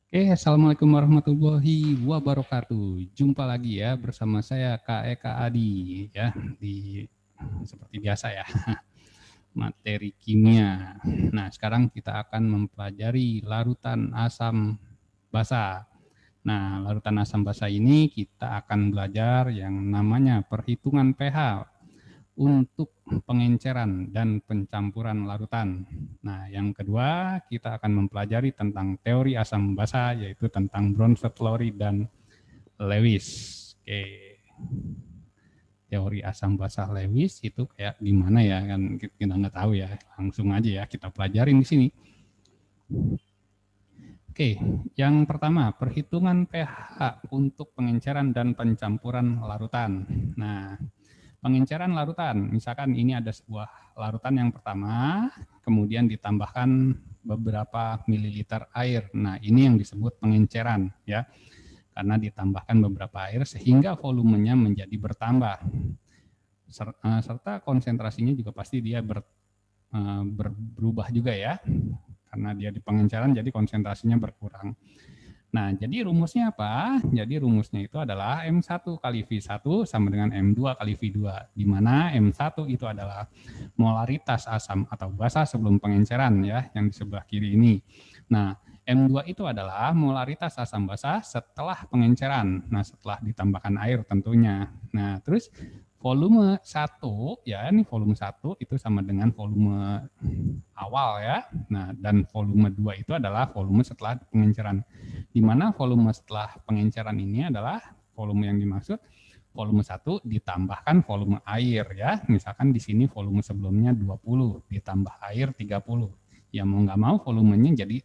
Oke, Assalamualaikum warahmatullahi wabarakatuh. Jumpa lagi ya bersama saya Kak Eka Adi ya di seperti biasa ya materi kimia. Nah, sekarang kita akan mempelajari larutan asam basa. Nah, larutan asam basa ini kita akan belajar yang namanya perhitungan pH untuk pengenceran dan pencampuran larutan. Nah, yang kedua kita akan mempelajari tentang teori asam basa, yaitu tentang Bronsted-Lowry dan Lewis. Oke, teori asam basa Lewis itu kayak gimana ya, kan kita nggak tahu ya, langsung aja ya kita pelajarin di sini. Oke, yang pertama perhitungan pH untuk pengenceran dan pencampuran larutan. Nah, pengenceran larutan, misalkan ini ada sebuah larutan yang pertama, kemudian ditambahkan beberapa mililiter air. Nah, ini yang disebut pengenceran ya, karena ditambahkan beberapa air sehingga volumenya menjadi bertambah. Serta konsentrasinya juga pasti dia berubah juga ya, karena dia di pengenceran jadi konsentrasinya berkurang. Nah, jadi rumusnya apa? Jadi rumusnya itu adalah M1 kali V1 sama dengan M2 kali V2, di mana M1 itu adalah molaritas asam atau basa sebelum pengenceran ya, yang di sebelah kiri ini. Nah, M2 itu adalah molaritas asam basa setelah pengenceran. Nah, setelah ditambahkan air tentunya. Nah, terus volume 1 ya, ini volume 1 itu sama dengan volume awal ya. Nah, dan volume 2 itu adalah volume setelah pengenceran. Di mana volume setelah pengenceran ini adalah volume yang dimaksud volume 1 ditambahkan volume air ya. Misalkan di sini volume sebelumnya 20 ditambah air 30. Ya mau nggak mau volumenya jadi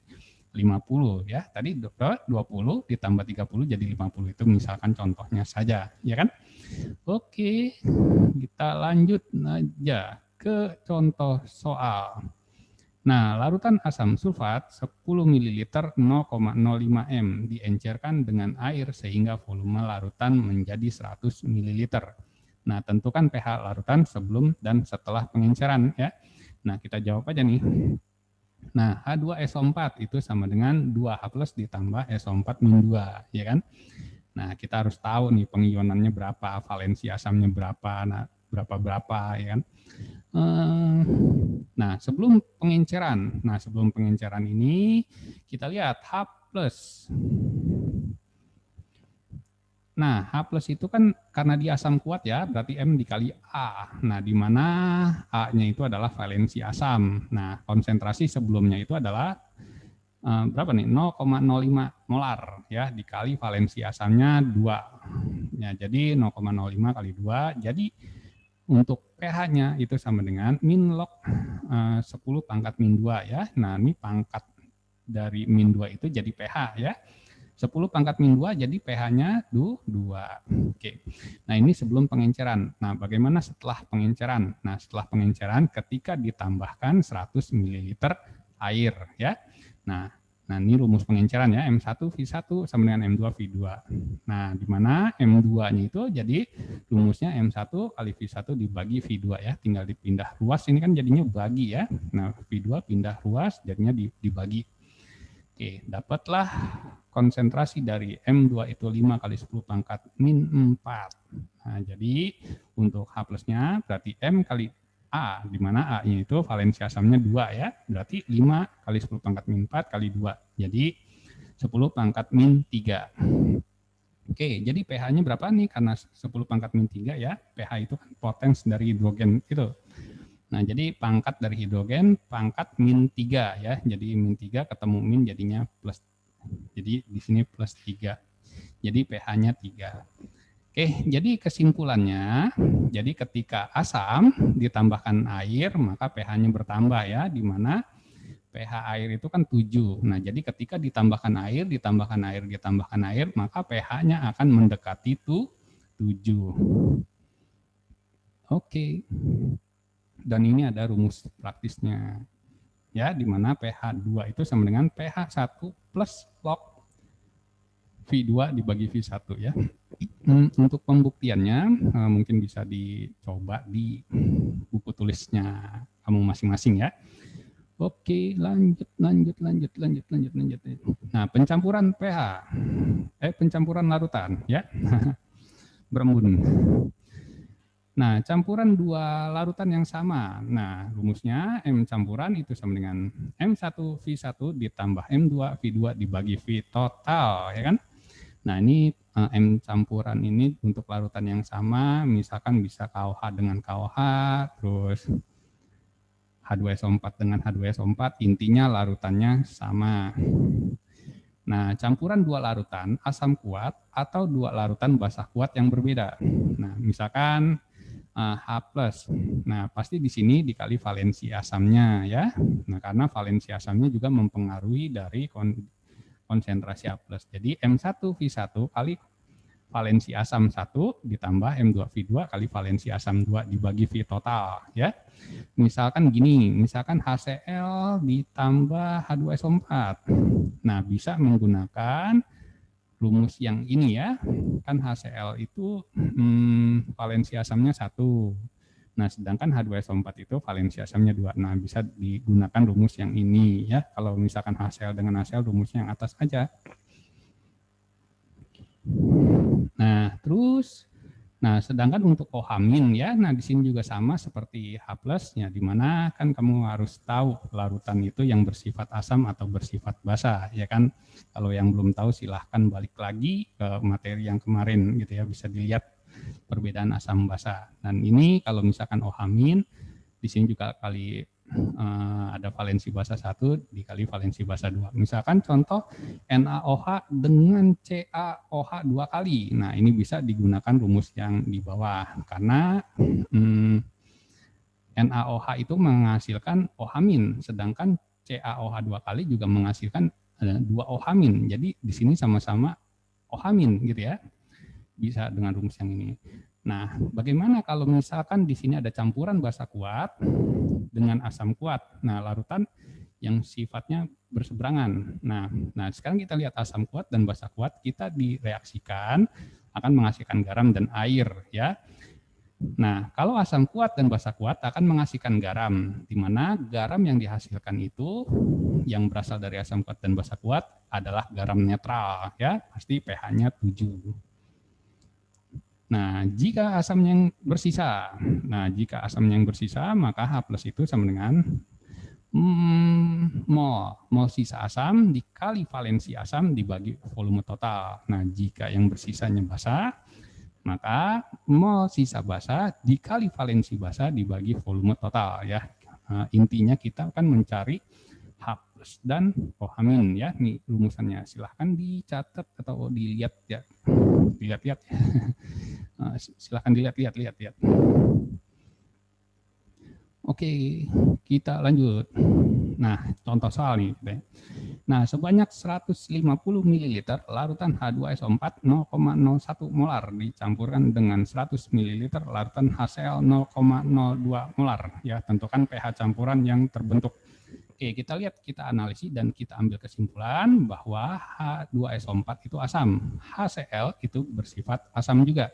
50 ya. Tadi 20 ditambah 30 jadi 50, itu misalkan contohnya saja, ya kan? Oke, kita lanjut aja ke contoh soal. Nah, larutan asam sulfat 10 ml 0,05 m diencerkan dengan air sehingga volume larutan menjadi 100 ml. Nah, tentukan pH larutan sebelum dan setelah pengenceran ya. Nah, kita jawab aja nih. Nah, H2SO4 itu sama dengan 2H plus ditambah SO4 min 2, ya kan? Nah, kita harus tahu nih pengionannya berapa, valensi asamnya berapa, nah berapa-berapa, ya kan? Nah, sebelum pengenceran ini kita lihat H plus. Nah, H plus itu kan karena dia asam kuat ya, berarti M dikali A. Nah, di mana A-nya itu adalah valensi asam. Nah, konsentrasi sebelumnya itu adalah berapa nih? 0,05 molar ya, dikali valensi asamnya 2. Ya, jadi 0,05 kali 2. Jadi untuk pH-nya itu sama dengan min log 10 pangkat min 2 ya. Nah, ini pangkat dari min 2 itu jadi pH ya. 10 pangkat min 2 jadi pH-nya 2. Oke. Nah, ini sebelum pengenceran. Nah, bagaimana setelah pengenceran? Nah, setelah pengenceran ketika ditambahkan 100 ml air ya. Nah, ini rumus pengenceran ya, M1 V1 sama dengan M2 V2. Nah, di mana M2-nya itu jadi rumusnya M1 kali V1 dibagi V2 ya, tinggal dipindah ruas, ini kan jadinya bagi ya. Nah, V2 pindah ruas jadinya dibagi. Oke, dapatlah konsentrasi dari M2 itu 5 kali 10 pangkat min 4. Nah, jadi untuk H plusnya berarti M kali A, di mana A-nya itu valensi asamnya 2 ya, berarti 5 kali 10 pangkat min 4 kali 2, jadi 10 pangkat min 3. Oke, jadi pH-nya berapa nih? Karena 10 pangkat min 3 ya, pH itu kan potens dari hidrogen itu. Nah, jadi pangkat dari hidrogen, pangkat min 3 ya, jadi min 3 ketemu min jadinya plus. Jadi di sini plus 3, jadi pH-nya 3. Oke, jadi kesimpulannya, jadi ketika asam ditambahkan air, maka pH-nya bertambah ya, di mana pH air itu kan 7. Nah, jadi ketika ditambahkan air, maka pH-nya akan mendekati 7. Oke. Dan ini ada rumus praktisnya. Ya, di mana pH 2 itu sama dengan pH 1 plus log V2 dibagi V1 ya. Untuk pembuktiannya mungkin bisa dicoba di buku tulisnya kamu masing-masing ya. Oke, lanjut. Nah, pencampuran pH, pencampuran larutan, ya, berembun. Nah, campuran dua larutan yang sama. Nah, rumusnya M campuran itu sama dengan M1V1 ditambah M2V2 dibagi V total, ya kan? Nah, ini M campuran ini untuk larutan yang sama, misalkan bisa KOH dengan KOH, terus H2SO4 dengan H2SO4, intinya larutannya sama. Nah, campuran dua larutan asam kuat atau dua larutan basa kuat yang berbeda. Nah, misalkan H+. Nah, pasti di sini dikali valensi asamnya ya. Nah, karena valensi asamnya juga mempengaruhi dari konsentrasi H+. Jadi M1V1 kali valensi asam 1 ditambah M2V2 kali valensi asam 2 dibagi V total ya. Misalkan gini, misalkan HCl ditambah H2SO4. Nah, bisa menggunakan rumus yang ini ya. Kan HCl itu valensi asamnya 1. Nah, sedangkan H2SO4 itu valensi asamnya 2. Nah, bisa digunakan rumus yang ini ya. Kalau misalkan HCl dengan HCl rumusnya yang atas aja. Nah, terus sedangkan untuk OH- ya, nah di sini juga sama seperti H+, ya, di mana kan kamu harus tahu larutan itu yang bersifat asam atau bersifat basa, ya kan? Kalau yang belum tahu silahkan balik lagi ke materi yang kemarin gitu ya, bisa dilihat perbedaan asam basa. Dan ini kalau misalkan OH- di sini juga kali ada valensi basa 1 dikali valensi basa 2. Misalkan contoh NaOH dengan CaOH 2 kali. Nah, ini bisa digunakan rumus yang di bawah karena NaOH itu menghasilkan OH-, sedangkan CaOH 2 kali juga menghasilkan 2 OH-. Jadi di sini sama-sama OH- gitu ya. Bisa dengan rumus yang ini. Nah, bagaimana kalau misalkan di sini ada campuran basa kuat dengan asam kuat. Nah, larutan yang sifatnya berseberangan. Nah, sekarang kita lihat asam kuat dan basa kuat, kita direaksikan akan menghasilkan garam dan air ya. Nah, kalau asam kuat dan basa kuat akan menghasilkan garam, di mana garam yang dihasilkan itu yang berasal dari asam kuat dan basa kuat adalah garam netral ya, pasti pH-nya 7. Nah, jika asam yang bersisa, maka H+ itu sama dengan mol sisa asam dikali valensi asam dibagi volume total. Nah, jika yang bersisanya basa, maka mol sisa basa dikali valensi basa dibagi volume total ya. Nah, intinya kita akan mencari H+ dan OH- ya. Nih rumusannya, silahkan dicatat atau dilihat ya. Dilihat-lihat ya. Silahkan dilihat-lihat. Oke, kita lanjut. Nah, contoh soal nih. Nah, sebanyak 150 ml larutan H2SO4 0,01 molar dicampurkan dengan 100 ml larutan HCl 0,02 molar. Ya, tentukan pH campuran yang terbentuk. Oke, kita lihat, kita analisis dan kita ambil kesimpulan bahwa H2SO4 itu asam, HCl itu bersifat asam juga.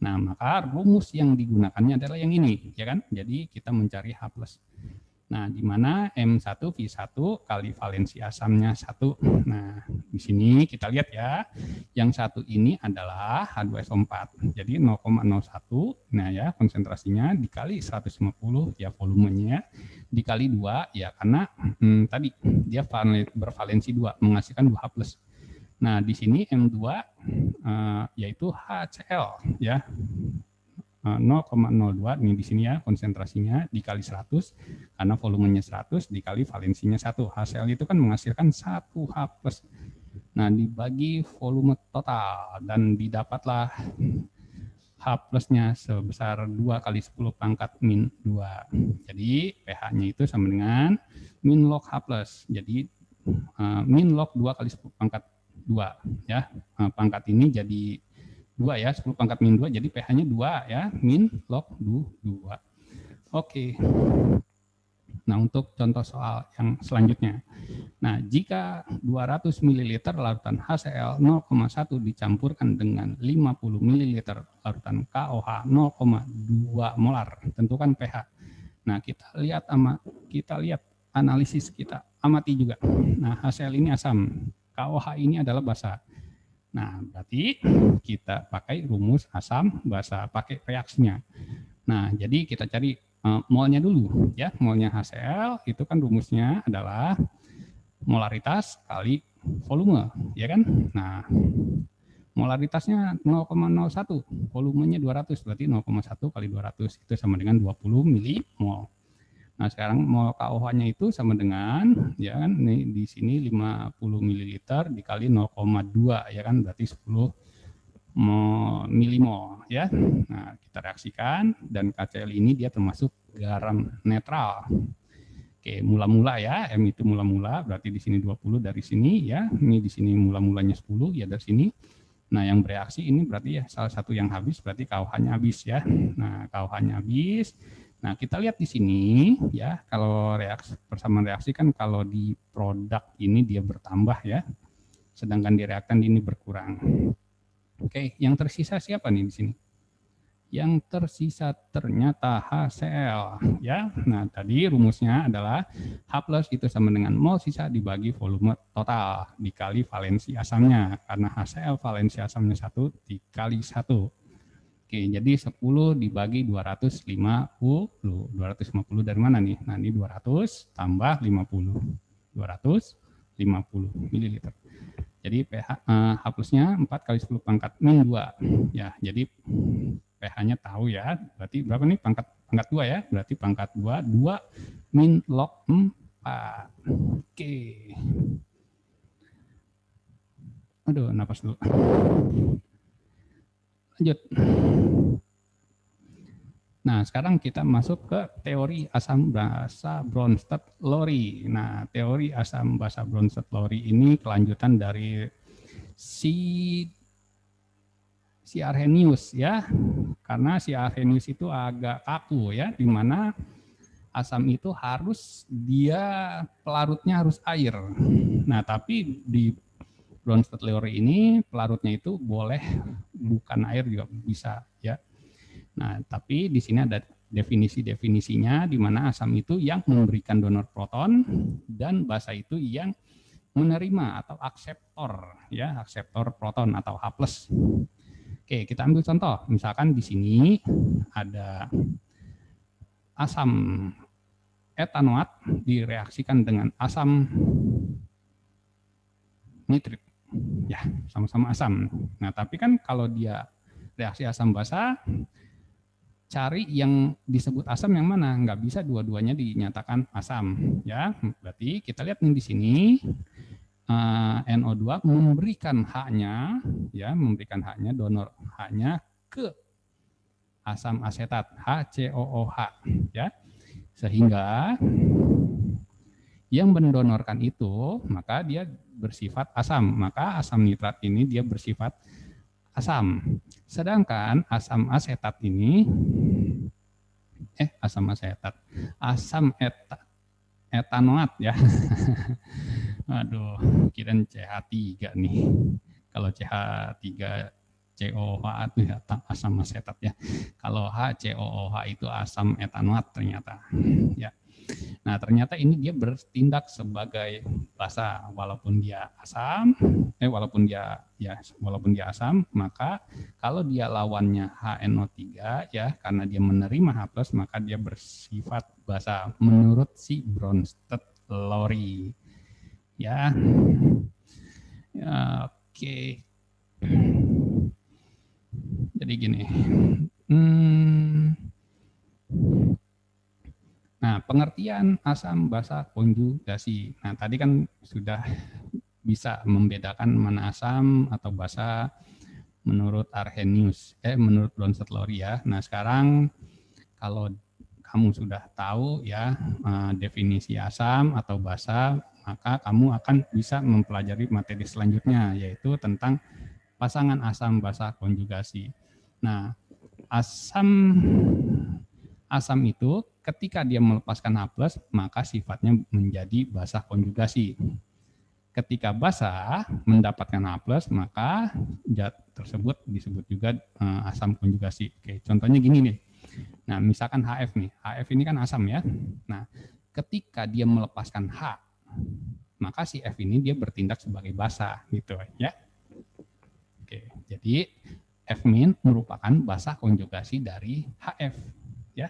Nah, maka rumus yang digunakannya adalah yang ini, ya kan? Jadi kita mencari H+. Nah, di mana M1V1 kali valensi asamnya 1. Nah, di sini kita lihat ya, yang satu ini adalah H2SO4. Jadi 0,01, nah ya konsentrasinya dikali 150 ya volumenya, dikali 2 ya karena tadi dia bervalensi 2, menghasilkan 2H+. Nah, di sini M2 yaitu HCl ya. 0,02 ini di sini ya konsentrasinya dikali 100 karena volumenya 100 dikali valensinya 1. HCl itu kan menghasilkan 1H+. Nah, dibagi volume total dan didapatlah H+-nya sebesar 2 kali 10 pangkat min 2. Jadi pH-nya itu sama dengan min log H+. Jadi min log 2 kali 10 pangkat 2 ya. Pangkat ini jadi 2 ya, 10 pangkat min 2, jadi pH-nya 2 ya, min log 2. Oke. Nah, untuk contoh soal yang selanjutnya. Nah, jika 200 ml larutan HCl 0,1 dicampurkan dengan 50 ml larutan KOH 0,2 molar, tentukan pH. Nah, kita lihat analisis kita amati juga. Nah, HCl ini asam, KOH ini adalah basa. Nah, berarti kita pakai rumus asam basa, pakai reaksinya. Nah, jadi kita cari molnya dulu ya. Molnya HCl itu kan rumusnya adalah molaritas kali volume, ya kan? Nah, molaritasnya 0,01, volumenya 200, berarti 0,1 kali 200 itu sama dengan 20 milimol. Nah, sekarang mol KOH-nya itu sama dengan, ya kan, ini di sini 50 ml dikali 0,2, ya kan, berarti 10 milimol, ya. Nah, kita reaksikan, dan KCl ini dia termasuk garam netral. Oke, mula-mula ya, M itu mula-mula, berarti di sini 20 dari sini, ya, ini di sini mula-mulanya 10, ya dari sini. Nah, yang bereaksi ini berarti ya salah satu yang habis, berarti KOH-nya habis ya. Nah, KOH-nya habis. Nah, kita lihat di sini ya, kalau reaksi persamaan reaksi kan kalau di produk ini dia bertambah ya, sedangkan di reaktan ini berkurang. Oke, yang tersisa siapa nih di sini? Yang tersisa ternyata HCl ya. Nah, tadi rumusnya adalah H plus itu sama dengan mol sisa dibagi volume total dikali valensi asamnya, karena HCl valensi asamnya 1 dikali 1. Oke, jadi 10 dibagi 250. 250 dari mana nih? Nah, ini 200 tambah 50. 250 ml. Jadi pH H plusnya 4 kali 10 pangkat min 2. Ya, jadi pH-nya tahu ya. Berarti berapa nih pangkat 2 ya? Berarti pangkat 2 min log 4. Oke. Aduh, napas dulu. Lanjut. Nah, sekarang kita masuk ke teori asam basa Bronsted-Lowry. Nah, teori asam basa Bronsted-Lowry ini kelanjutan dari si Arrhenius ya. Karena si Arrhenius itu agak kaku ya, di mana asam itu harus dia pelarutnya harus air. Nah, tapi di Bronsted-Lowry ini pelarutnya itu boleh bukan air juga bisa ya. Nah, tapi di sini ada definisi-definisinya di mana asam itu yang memberikan donor proton dan basa itu yang menerima atau akseptor ya, akseptor proton atau H+. Oke, kita ambil contoh. Misalkan di sini ada asam etanoat direaksikan dengan asam nitrit. Ya, sama-sama asam. Nah, tapi kan kalau dia reaksi asam basa, cari yang disebut asam yang mana, nggak bisa dua-duanya dinyatakan asam ya. Berarti kita lihat nih di sini NO2 memberikan H-nya ya, memberikan H-nya, donor H-nya ke asam asetat HCOOH ya, sehingga yang mendonorkan itu maka dia bersifat asam, maka asam nitrat ini dia bersifat asam. Sedangkan asam asetat ini asam etanoat ya. Aduh, kirain CH3 nih. Kalau CH3 COOH itu ya asam asetat ya. Kalau HCOOH itu asam etanoat ternyata. Ya. Nah, ternyata ini dia bertindak sebagai basa, walaupun dia asam, walaupun dia asam, maka kalau dia lawannya HNO3 ya, karena dia menerima H+, maka dia bersifat basa menurut si Bronsted-Lowry. Ya. Oke. Jadi gini. Nah, pengertian asam basa konjugasi. Nah, tadi kan sudah bisa membedakan mana asam atau basa menurut Arrhenius, menurut Bronsted-Lowry ya. Nah, sekarang kalau kamu sudah tahu ya definisi asam atau basa, maka kamu akan bisa mempelajari materi selanjutnya, yaitu tentang pasangan asam basa konjugasi. Nah, asam itu ketika dia melepaskan H+, maka sifatnya menjadi basa konjugasi. Ketika basa mendapatkan H+, maka zat tersebut disebut juga asam konjugasi. Oke, contohnya gini nih. Nah, misalkan HF nih. HF ini kan asam ya. Nah, ketika dia melepaskan H, maka si F ini dia bertindak sebagai basa gitu ya. Oke, jadi F- merupakan basa konjugasi dari HF ya.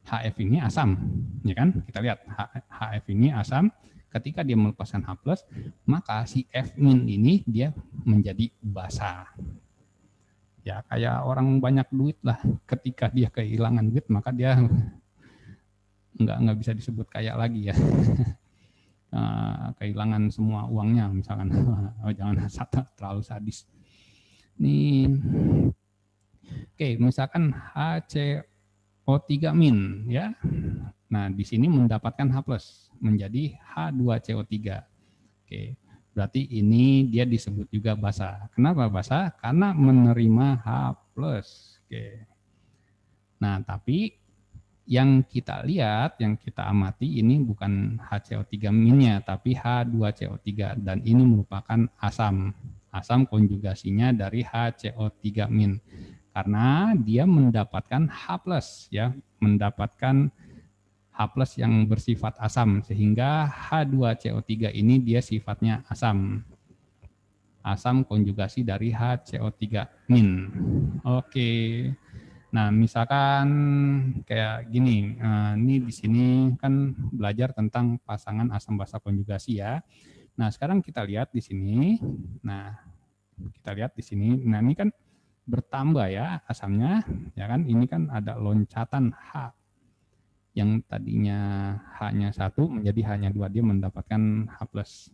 HF ini asam, ya kan? Kita lihat HF ini asam. Ketika dia melepaskan H+, maka si F- ini dia menjadi basa. Ya kayak orang banyak duit lah. Ketika dia kehilangan duit, maka dia nggak bisa disebut kaya lagi ya. Kehilangan semua uangnya misalkan. Oh, jangan terlalu sadis. Nih, oke, misalkan HCO3- ya. Nah, di sini mendapatkan H+, menjadi H2CO3. Oke, berarti ini dia disebut juga basa. Kenapa basa? Karena menerima H+. Oke. Nah, tapi yang kita lihat, yang kita amati ini bukan HCO3-nya, tapi H2CO3, dan ini merupakan asam. Asam konjugasinya dari HCO3-, karena dia mendapatkan H+, ya, mendapatkan H+ yang bersifat asam, sehingga H2CO3 ini dia sifatnya asam. Asam konjugasi dari HCO3-. Oke. Nah, misalkan kayak gini, ini di sini kan belajar tentang pasangan asam basa konjugasi ya. Nah, sekarang kita lihat di sini. Nah, kita lihat di sini. Nah, ini kan bertambah ya asamnya, ya kan? Ini kan ada loncatan H yang tadinya H-nya 1 menjadi H-nya 2, dia mendapatkan H+.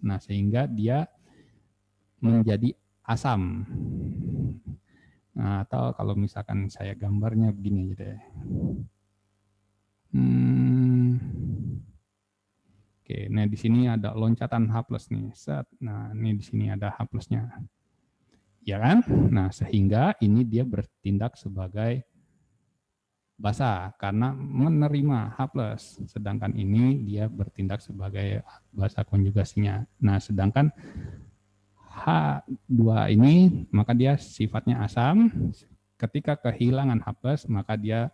Nah, sehingga dia menjadi asam. Nah, atau kalau misalkan saya gambarnya begini gitu ya. Oke, nah di sini ada loncatan H+ nih. Set. Nah, ini di sini ada H+-nya. Ya kan? Nah, sehingga ini dia bertindak sebagai basa karena menerima H+, sedangkan ini dia bertindak sebagai basa konjugasinya. Nah, sedangkan H2 ini maka dia sifatnya asam. Ketika kehilangan H+, maka dia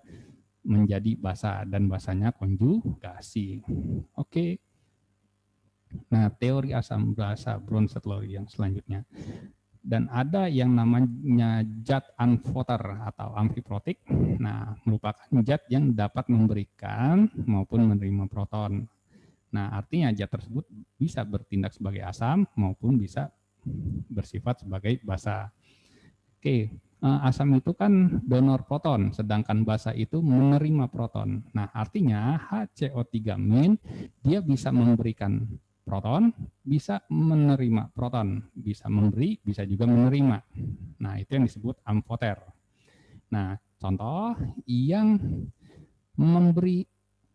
menjadi basa dan basanya konjugasi. Oke. Nah, teori asam basa Bronsted-Lowry yang selanjutnya. Dan ada yang namanya zat unfother atau amfiprotik. Nah, merupakan zat yang dapat memberikan maupun menerima proton. Nah, artinya zat tersebut bisa bertindak sebagai asam maupun bisa bersifat sebagai basa. Oke, asam itu kan donor proton, sedangkan basa itu menerima proton. Nah, artinya HCO3- dia bisa memberikan proton, bisa menerima proton, bisa memberi, bisa juga menerima. Nah, itu yang disebut amfoter. Nah, contoh yang memberi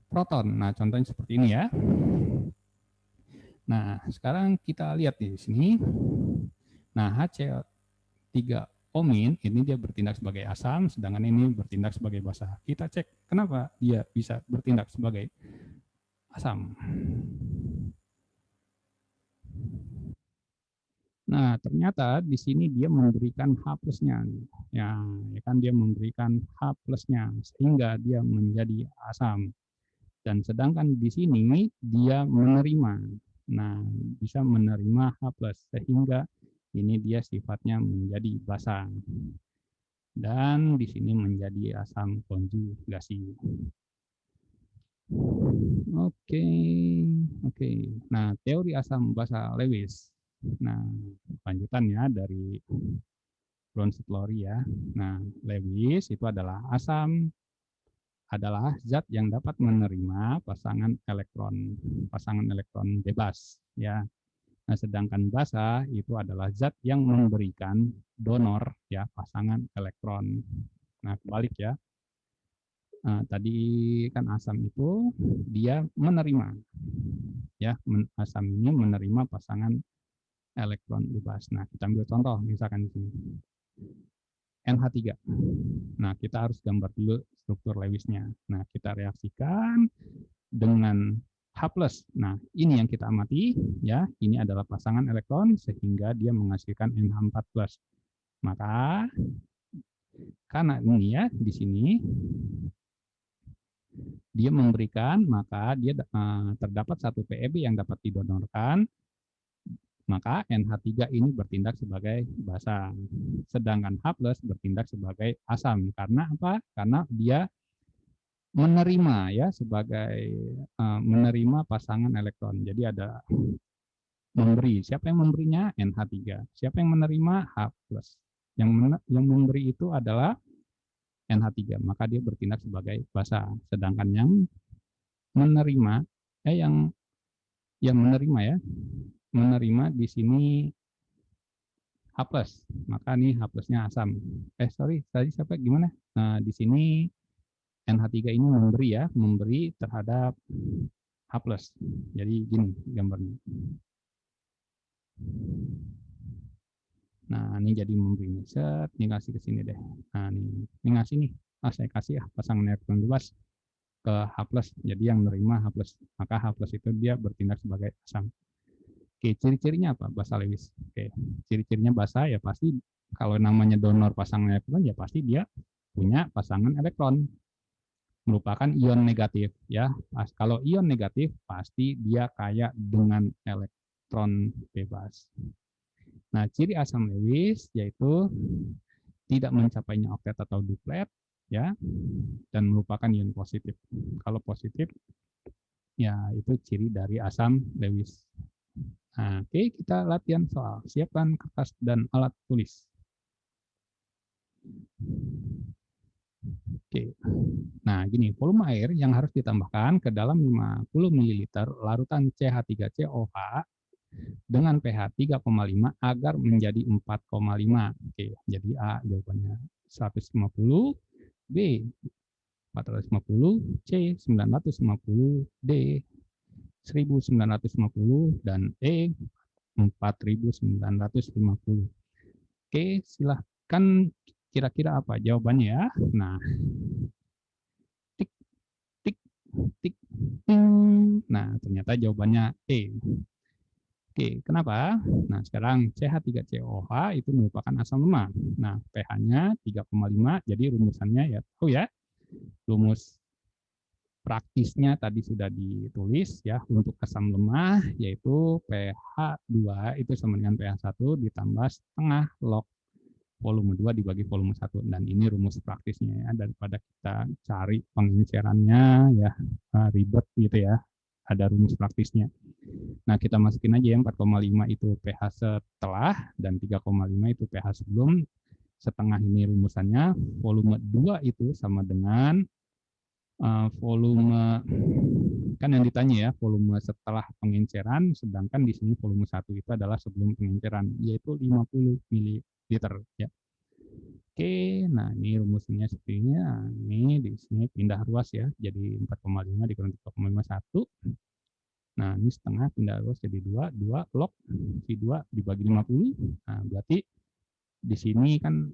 proton. Nah, contohnya seperti ini ya. Nah, sekarang kita lihat di sini. Nah, HCO3- ini dia bertindak sebagai asam, sedangkan ini bertindak sebagai basa. Kita cek kenapa dia bisa bertindak sebagai asam. Nah, ternyata di sini dia memberikan H+-nya. Ya, kan dia memberikan H+-nya sehingga dia menjadi asam. Dan sedangkan di sini dia menerima. Nah, bisa menerima H+, sehingga ini dia sifatnya menjadi basa. Dan di sini menjadi asam konjugasi. Oke, oke. Nah, teori asam basa Lewis. Nah, lanjutannya dari Bronsted-Lowry ya. Nah, Lewis itu adalah zat yang dapat menerima pasangan elektron bebas ya. Nah, sedangkan basa itu adalah zat yang memberikan donor ya, pasangan elektron. Nah, kebalik ya. Nah, tadi kan asam itu dia menerima ya, asam ini menerima pasangan elektron bebas. Nah, kita ambil contoh misalkan di sini. NH3. Nah, kita harus gambar dulu struktur Lewisnya. Nah, kita reaksikan dengan H+. Nah, ini yang kita amati ya, ini adalah pasangan elektron sehingga dia menghasilkan NH4+. Maka karena ini ya di sini dia memberikan, maka dia terdapat satu PEB yang dapat didonorkan, maka NH3 ini bertindak sebagai basa. Sedangkan H+ bertindak sebagai asam. Karena apa? Karena dia menerima ya sebagai menerima pasangan elektron. Jadi ada memberi. Siapa yang memberinya? NH3. Siapa yang menerima? H+. Yang memberi itu adalah NH3, maka dia bertindak sebagai basa. Sedangkan yang menerima yang menerima ya, menerima di sini H+, maka nih H+-nya asam. Sorry, tadi siapa gimana? Nah, di sini NH3 ini memberi ya, memberi terhadap H+. Jadi gini gambarnya. Nah, ini jadi memberi nih. Set, ini kasih ke sini deh. Nah, ini ngasih nih. Saya kasih ya pasangan elektron bebas ke H+. Jadi yang menerima H+. Maka H+ itu dia bertindak sebagai asam. Oke, ciri-cirinya apa? Basa Lewis. Oke, ciri-cirinya basa ya pasti kalau namanya donor pasangan elektron ya pasti dia punya pasangan elektron merupakan ion negatif ya. Kalau ion negatif pasti dia kaya dengan elektron bebas. Nah, ciri asam Lewis yaitu tidak mencapainya oktet atau duplet ya dan merupakan ion positif. Kalau positif ya itu ciri dari asam Lewis. Nah, oke, kita latihan soal. Siapkan kertas dan alat tulis. Oke. Nah, gini, volume air yang harus ditambahkan ke dalam 50 ml larutan CH3COH dengan pH 3,5 agar menjadi 4,5. Oke, jadi A jawabannya 150, B 450, C 950, D 1950, dan E 4950. Oke, silahkan kira-kira apa jawabannya ya. Nah, tik, tik, tik, ting. Nah, ternyata jawabannya E. Oke, kenapa? Nah, sekarang CH3COH itu merupakan asam lemah. Nah, pH-nya 3,5, jadi rumusannya ya tahu ya. Rumus praktisnya tadi sudah ditulis ya untuk asam lemah yaitu pH 2 itu sama dengan pH 1 ditambah setengah log volume 2 dibagi volume 1 dan ini rumus praktisnya ya daripada kita cari pengencerannya ya ribet gitu ya. Ada rumus praktisnya. Nah, kita masukin aja ya 4,5 itu pH setelah dan 3,5 itu pH sebelum. Setengah ini rumusannya, volume 2 itu sama dengan volume kan yang ditanya ya volume setelah pengenceran, sedangkan di sini volume 1 itu adalah sebelum pengenceran yaitu 50 ml ya. Oke, nah ini rumusnya seperti ini. Nah, ini di sini pindah ruas ya, jadi 4,5 dikurang 3,51. Nah, ini setengah pindah ruas jadi 2 log si 2 dibagi 50. Nah, berarti di sini kan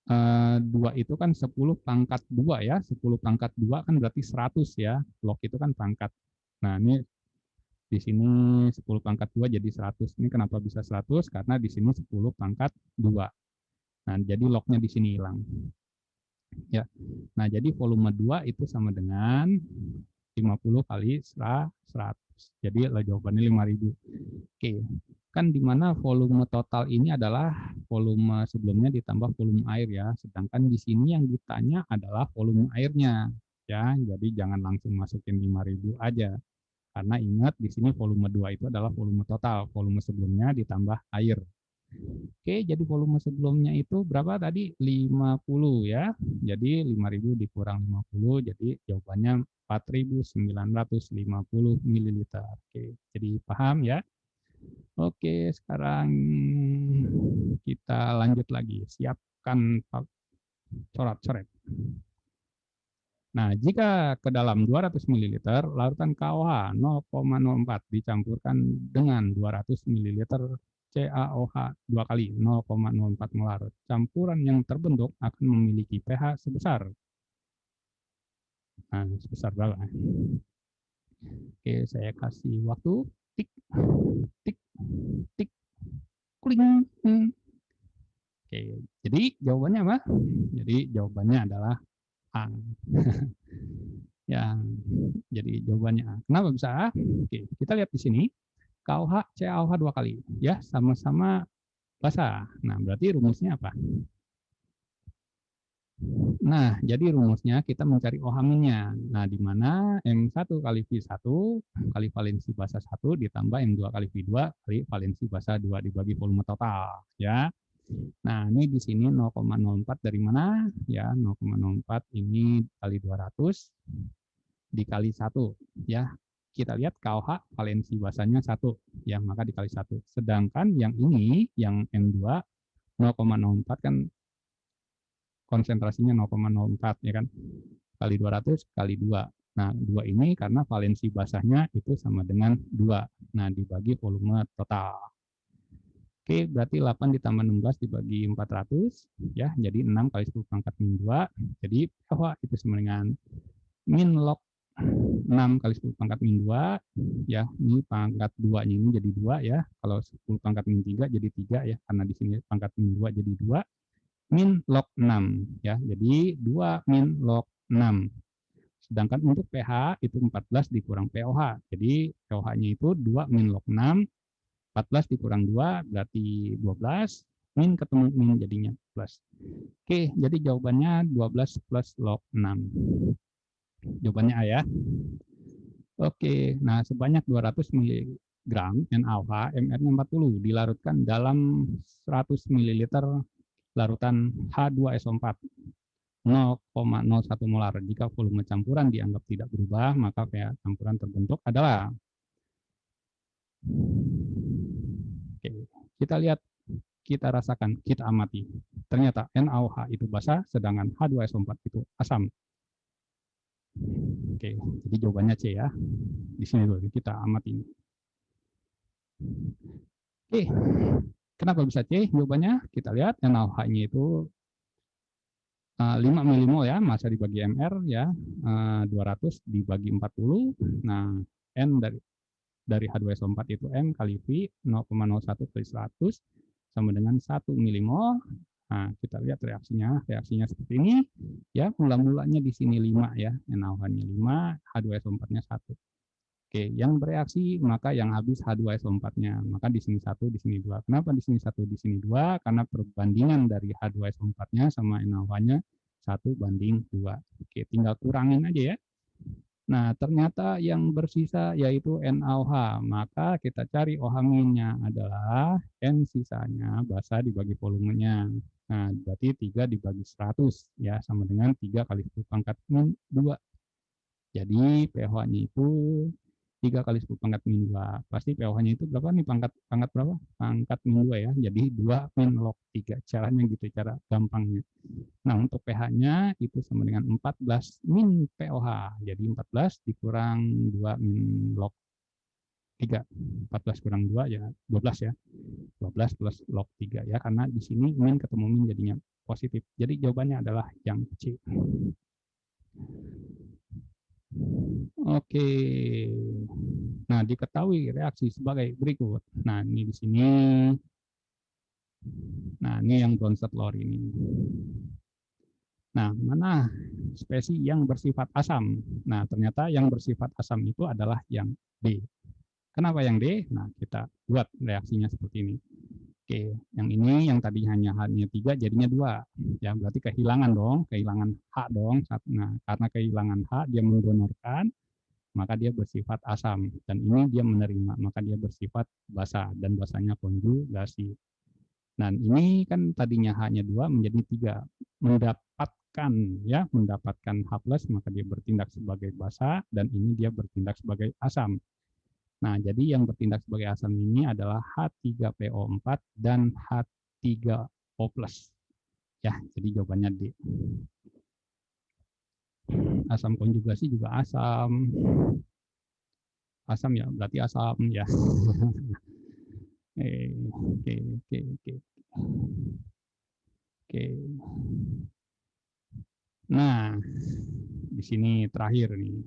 2 itu kan 10 pangkat 2 ya, 10 pangkat 2 kan berarti 100 ya, log itu kan pangkat. Nah, ini di sini 10 pangkat 2 jadi 100. Ini kenapa bisa 100? Karena di sini 10 pangkat 2. Nah, jadi lognya di sini hilang. Ya. Nah, jadi volume 2 itu sama dengan 50 kali 100. Jadi jawabannya 5.000. Oke, kan di mana volume total ini adalah volume sebelumnya ditambah volume air ya. Sedangkan di sini yang ditanya adalah volume airnya ya. Jadi jangan langsung masukin 5.000 aja. Karena ingat di sini volume 2 itu adalah volume total, volume sebelumnya ditambah air. Oke, jadi volume sebelumnya itu berapa tadi? 50 ya. Jadi 5.000 dikurang 50, jadi jawabannya 4.950 ml. Oke, jadi paham ya? Oke, sekarang kita lanjut lagi. Siapkan coret-coret. Nah, jika ke dalam 200 ml larutan KOH 0,04 dicampurkan dengan 200 ml CaOH 2 kali 0,04 molar, campuran yang terbentuk akan memiliki pH sebesar. Nah, sebesar berapa? Oke, saya kasih waktu. Tik, tik, tik, kling. Oke, jadi jawabannya apa? Jadi jawabannya adalah A. Ya, jadi jawabannya A. Kenapa bisa A? Oke, kita lihat di sini. KOH, CaOH 2 kali. Ya, sama-sama basah. Nah, berarti rumusnya apa? Nah, jadi rumusnya kita mencari OH-minnya. Nah, di mana M1 kali V1 kali valensi basa 1 ditambah M2 kali V2 kali valensi basa 2 dibagi volume total. Ya. Nah, ini di sini 0,04 dari mana? Ya, 0,04 ini kali 200 dikali 1. Ya, kita lihat KOH valensi basanya 1. Ya, maka dikali 1. Sedangkan yang ini, yang M2, 0,04 kan konsentrasinya 0,04 ya kan, kali 200 kali 2. Nah, 2 ini karena valensi basahnya itu sama dengan 2. Nah, dibagi volume total. Oke, berarti 8 ditambah 16 dibagi 400, ya, jadi 6 kali 10 pangkat min 2. Jadi, bahwa itu sama dengan min log 6 kali 10 pangkat min 2, ya, ini pangkat 2-nya ini jadi 2 ya. Kalau 10 pangkat min 3 jadi 3 ya, karena di sini pangkat min 2 jadi 2. Min log 6 ya. Jadi 2 min log 6. Sedangkan untuk pH itu 14 dikurang pOH. Jadi pOH-nya itu 2 min log 6, 14 dikurang 2 berarti 12, min ketemu min jadinya plus. Oke, jadi jawabannya 12 plus log 6. Jawabannya A ya. Oke, nah sebanyak 200 mg NaOH, MR-nya 40 dilarutkan dalam 100 ml larutan H2SO4 0,01 molar. Jika volume campuran dianggap tidak berubah, maka pH campuran terbentuk adalah. Oke, kita lihat, kita rasakan, kita amati. Ternyata NaOH itu basa, sedangkan H2SO4 itu asam. Oke, jadi jawabannya C ya. Di sini dulu kita amati. Oke, kenapa bisa C? Jawabannya kita lihat NaOH-nya itu 5 milimol ya, massa dibagi MR ya, 200 dibagi 40. Nah, N dari H2SO4 itu M kali V 0,01 kali 100 sama dengan 1 milimol. Nah, kita lihat reaksinya seperti ini. Ya, mula-mulanya di sini 5 ya, NaOH-nya 5, H2SO4-nya 1. Oke, yang bereaksi maka yang habis H2SO4-nya. Maka di sini 1, di sini 2. Kenapa di sini 1, di sini 2? Karena perbandingan dari H2SO4-nya sama NaOH-nya 1 banding 2. Oke, tinggal kurangin aja ya. Nah, ternyata yang bersisa yaitu NaOH. Maka kita cari OH-nya adalah N sisanya basa dibagi volumenya. Nah, berarti 3 dibagi 100 ya, sama dengan 3 kali 10 pangkat min 2. Jadi pH-nya itu 3 kali 10 pangkat min 2. Pasti pH-nya itu berapa nih, pangkat berapa? Pangkat min 2 ya. Jadi 2 min log 3. Caranya gitu, cara gampangnya. Nah, untuk pH-nya itu sama dengan 14 min pOH. Jadi 14 dikurang 2 min log 3. 14 kurang 2 ya 12 ya. 12 plus log 3 ya, karena di sini min ketemu min jadinya positif. Jadi jawabannya adalah yang C. Oke. Nah, diketahui reaksi sebagai berikut. Nah, ini di sini. Nah, ini yang Bronsted Lor ini. Nah, mana spesies yang bersifat asam? Nah, ternyata yang bersifat asam itu adalah yang D. Kenapa yang D? Nah, kita buat reaksinya seperti ini. Oke, yang ini yang tadi hanya 3 jadinya 2. Ya, berarti kehilangan dong, kehilangan H dong. Nah, karena kehilangan H dia mendonorkan, maka dia bersifat asam, dan ini dia menerima, maka dia bersifat basa, dan basanya konjugasi. Dan ini kan tadinya H-nya 2 menjadi 3, mendapatkan H+, maka dia bertindak sebagai basa, dan ini dia bertindak sebagai asam. Nah, jadi yang bertindak sebagai asam ini adalah H3PO4 dan H3O+. Ya, jadi jawabannya D. Asam konjugasi juga asam. Asam ya, berarti asam ya. Oke. Nah, di sini terakhir nih.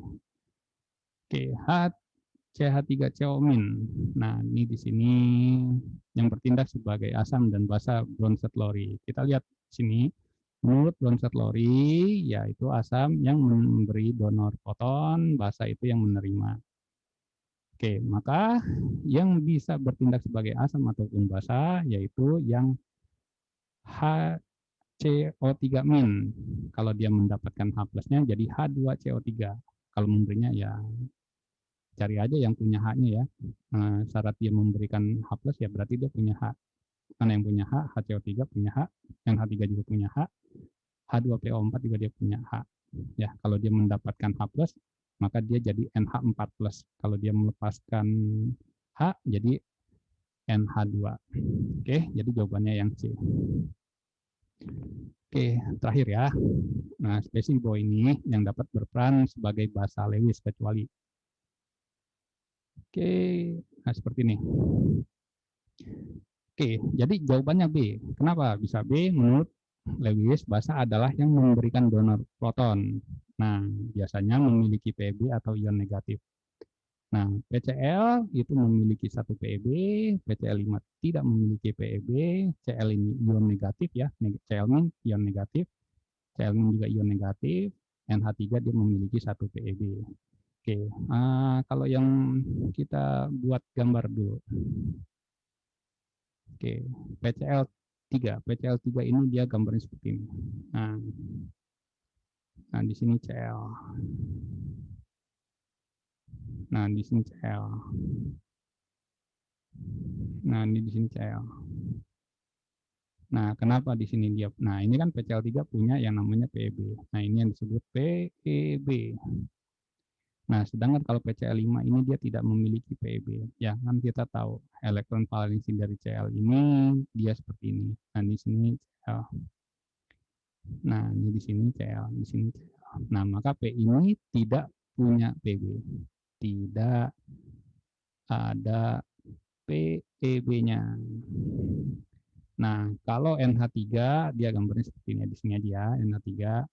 Oke, CH3CO-. Nah, ini di sini yang bertindak sebagai asam dan basa Bronsted Lowry. Kita lihat sini Menurut Bronsted-Lowry, yaitu asam yang memberi donor proton, basa itu yang menerima. Oke, maka yang bisa bertindak sebagai asam ataupun basa yaitu yang HCO3-. Kalau dia mendapatkan H plusnya jadi H2CO3. Kalau memberinya ya cari aja yang punya H-nya ya. Syarat dia memberikan H plus ya berarti dia punya H. Karena yang punya H, HCO3 punya H, yang H3 juga punya H, H2PO4 juga dia punya H. Ya, kalau dia mendapatkan H plus, maka dia jadi NH4 plus. Kalau dia melepaskan H, jadi NH2. Oke, jadi jawabannya yang C. Oke, terakhir ya. Nah, spesies bawah ini yang dapat berperan sebagai basa Lewis kecuali. Oke, nah seperti ini. Oke, jadi jawabannya B. Kenapa bisa B? Menurut Lewis, basa adalah yang memberikan donor proton. Nah, biasanya memiliki PeB atau ion negatif. Nah, PCl itu memiliki satu PeB, PCl5 tidak memiliki PeB, Cl ini ion negatif ya, Cl ini ion negatif, Cl ini juga ion negatif, NH3 dia memiliki satu PeB. Oke, kalau yang kita buat gambar dulu. Oke, PCl3 ini dia gambarnya seperti ini. Nah di sini Cl. Nah, di sini Cl. Nah, ini di sini Cl. Nah, kenapa di sini dia? Nah, ini kan PCl3 punya yang namanya PeB. Nah, ini yang disebut PeB. Nah, sedangkan kalau PCl5 ini dia tidak memiliki PeB. Ya, kan kita tahu elektron valensi dari Cl ini dia seperti ini. Nah, di sini Cl. Nah, ini di sini Cl, di sini Cl. Nah, maka P ini tidak punya PeB. Tidak ada PeB-nya. Nah, kalau NH3 dia gambarnya seperti ini di sini aja ya, NH3.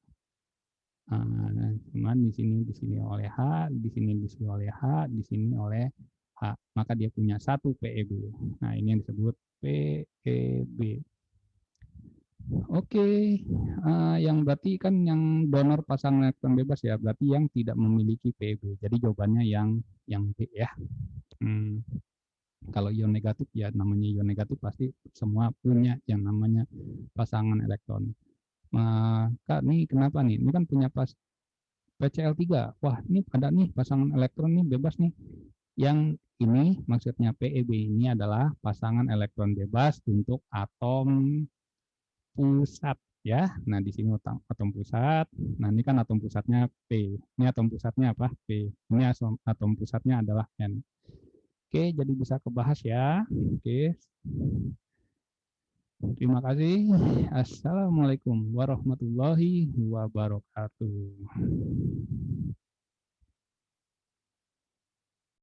Cuman di sini oleh H, di sini oleh H, di sini oleh H. Maka dia punya satu PeB. Nah, ini yang disebut PeB. Oke, yang berarti kan yang donor pasangan elektron bebas ya, berarti yang tidak memiliki PeB. Jadi jawabannya yang B ya. Kalau ion negatif ya namanya ion negatif pasti semua punya yang namanya pasangan elektron. Maka nih kenapa nih? Ini kan punya PCl3. Wah, ini ada nih pasangan elektron nih bebas nih. Yang ini maksudnya PeB ini adalah pasangan elektron bebas untuk atom pusat ya. Nah, di sini atom pusat. Nah, ini kan atom pusatnya P. Ini atom pusatnya apa? P. Ini atom pusatnya adalah N. Oke, jadi bisa kebahas ya. Oke. Terima kasih. Assalamualaikum warahmatullahi wabarakatuh.